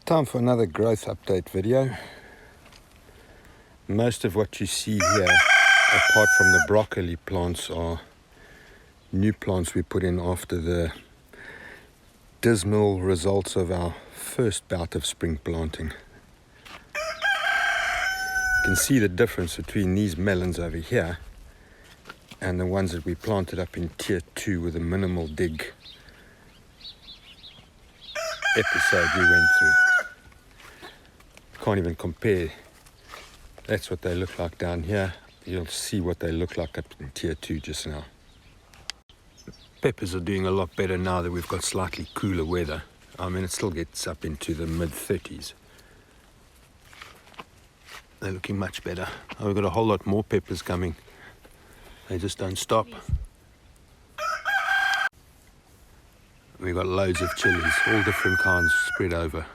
Time for another growth update video. Most of what you see here, apart from the broccoli plants, are new plants we put in after the dismal results of our first bout of spring planting. You can see the difference between these melons over here and the ones that we planted up in tier 2 with a minimal dig episode we went through. Can't even compare. That's what they look like down here. You'll see what they look like up in tier 2 just now. Peppers are doing a lot better now that we've got slightly cooler weather. I mean, it still gets up into the mid-30s. They're looking much better. Oh, we've got a whole lot more peppers coming. They just don't stop. We've got loads of chilies, all different kinds spread over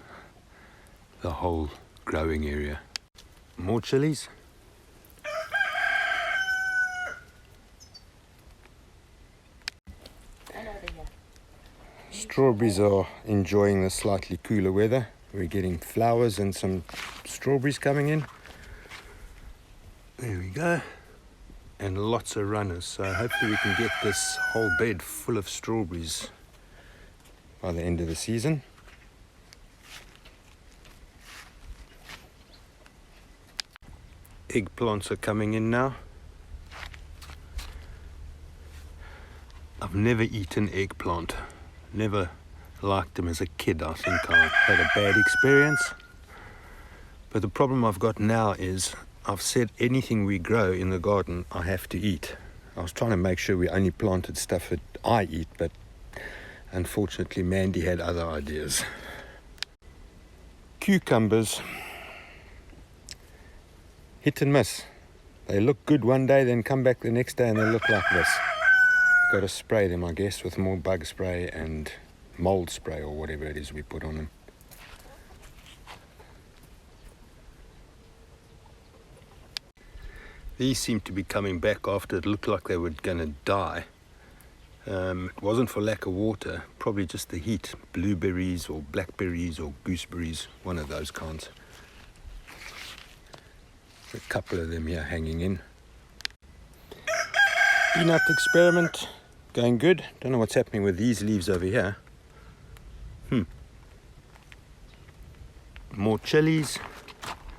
the whole growing area. More chilies. Strawberries are enjoying the slightly cooler weather. We're getting flowers and some strawberries coming in. There we go. And lots of runners. So hopefully we can get this whole bed full of strawberries by the end of the season. Eggplants are coming in now. I've never eaten eggplant. Never liked them as a kid. I think I had a bad experience. But the problem I've got now is I've said anything we grow in the garden I have to eat. I was trying to make sure we only planted stuff that I eat, but unfortunately Mandy had other ideas. Cucumbers, hit and miss. They look good one day, then come back the next day and they look like this. Got to spray them, I guess, with more bug spray and mold spray or whatever it is we put on them. These seem to be coming back after it looked like they were going to die. It wasn't for lack of water, probably just the heat. Blueberries or blackberries or gooseberries, one of those kinds. A couple of them here hanging in. Peanut experiment going good. Don't know what's happening with these leaves over here. More chilies.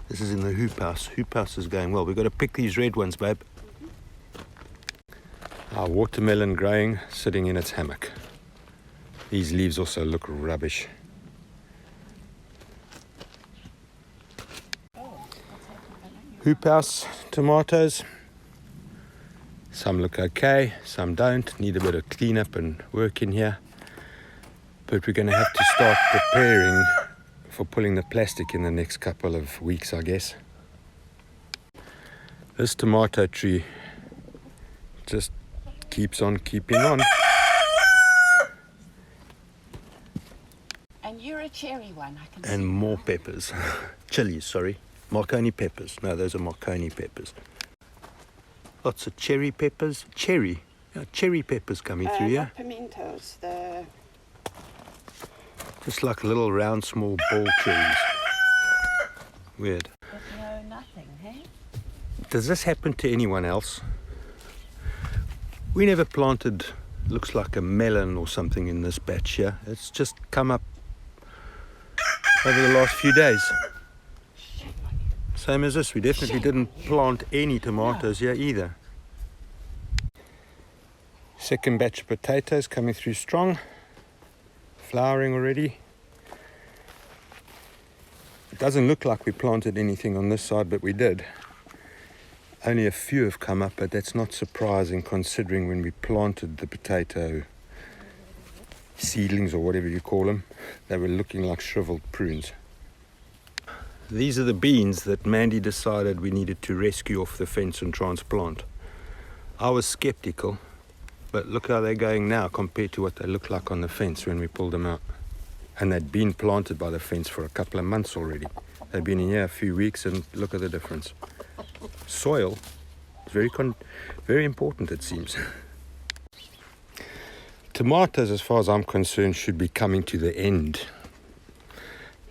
This is in the hoop house. Hoop house is going well. We've got to pick these red ones, babe. Our watermelon growing, sitting in its hammock. These leaves also look rubbish. Hoop house tomatoes. Some look okay, some don't. Need a bit of cleanup and work in here. But we're going to have to start preparing for pulling the plastic in the next couple of weeks, I guess. This tomato tree just keeps on keeping on. And you're a cherry one, I can see. And more peppers. Chilies, sorry. Marconi peppers. No, those are Marconi peppers. Lots of cherry peppers. Cherry peppers coming through, yeah? Pimientos, the... Just like little round, small ball cherries. Weird. There's no nothing, hey? Does this happen to anyone else? We never planted, looks like a melon or something in this batch here. It's just come up over the last few days. Same as this. We definitely didn't plant any tomatoes here either. Second batch of potatoes coming through strong. Flowering already. It doesn't look like we planted anything on this side, but we did. Only a few have come up, but that's not surprising considering when we planted the potato seedlings or whatever you call them, they were looking like shriveled prunes. These are the beans that Mandy decided we needed to rescue off the fence and transplant. I was skeptical, but look how they're going now compared to what they looked like on the fence when we pulled them out. And they'd been planted by the fence for a couple of months already. They've been in here a few weeks and look at the difference. Soil is very important, it seems. Tomatoes, as far as I'm concerned, should be coming to the end.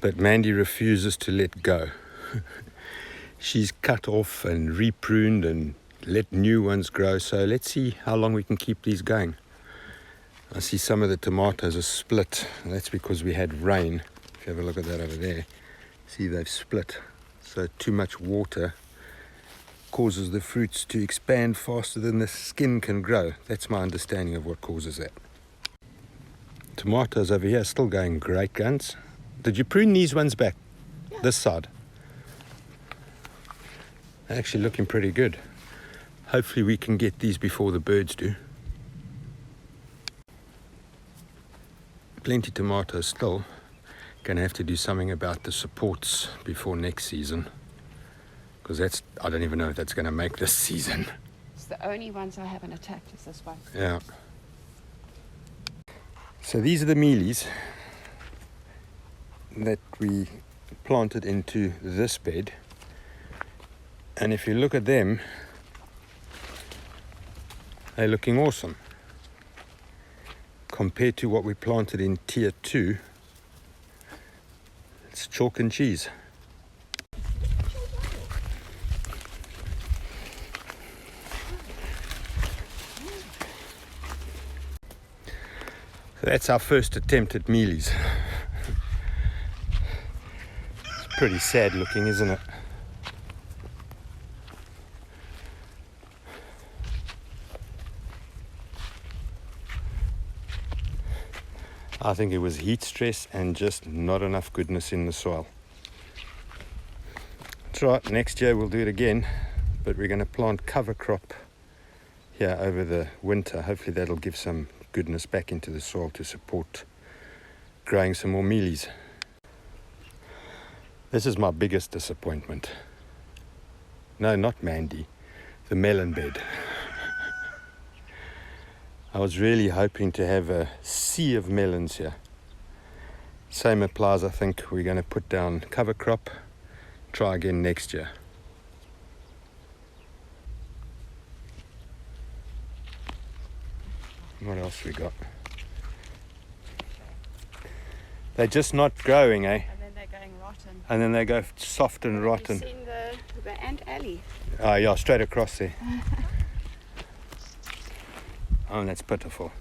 But Mandy refuses to let go. She's cut off and repruned and let new ones grow. So let's see how long we can keep these going. I see some of the tomatoes are split. That's because we had rain. If you have a look at that over there, see they've split. So too much water causes the fruits to expand faster than the skin can grow. That's my understanding of what causes that. Tomatoes over here are still going great guns. Did you prune these ones back? Yeah. This side? They're actually looking pretty good. Hopefully we can get these before the birds do. Plenty tomatoes still. Gonna have to do something about the supports before next season. Because I don't even know if that's gonna make this season. It's the only ones I haven't attacked is this one. Yeah. So these are the mealies that we planted into this bed. And if you look at them, they're looking awesome. Compared to what we planted in tier 2, it's chalk and cheese. So that's our first attempt at mealies. It's pretty sad looking, isn't it? I think it was heat stress and just not enough goodness in the soil. That's right, next year we'll do it again, but we're going to plant cover crop here over the winter. Hopefully that'll give some goodness back into the soil to support growing some more mealies. This is my biggest disappointment. No, not Mandy, the melon bed. I was really hoping to have a sea of melons here. Same applies, I think. We're going to put down cover crop, try again next year. What else we got? They're just not growing, eh? And then they're going rotten. And then they go soft and rotten. Have you seen the ant alley? Oh yeah, straight across there. Oh, that's pitiful.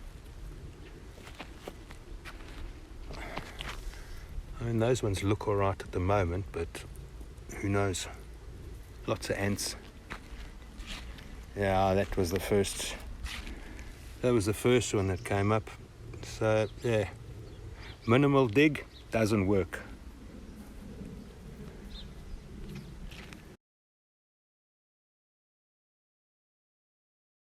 I mean, those ones look all right at the moment, but who knows? Lots of ants. Yeah, that was the first one that came up. So, yeah, minimal dig doesn't work.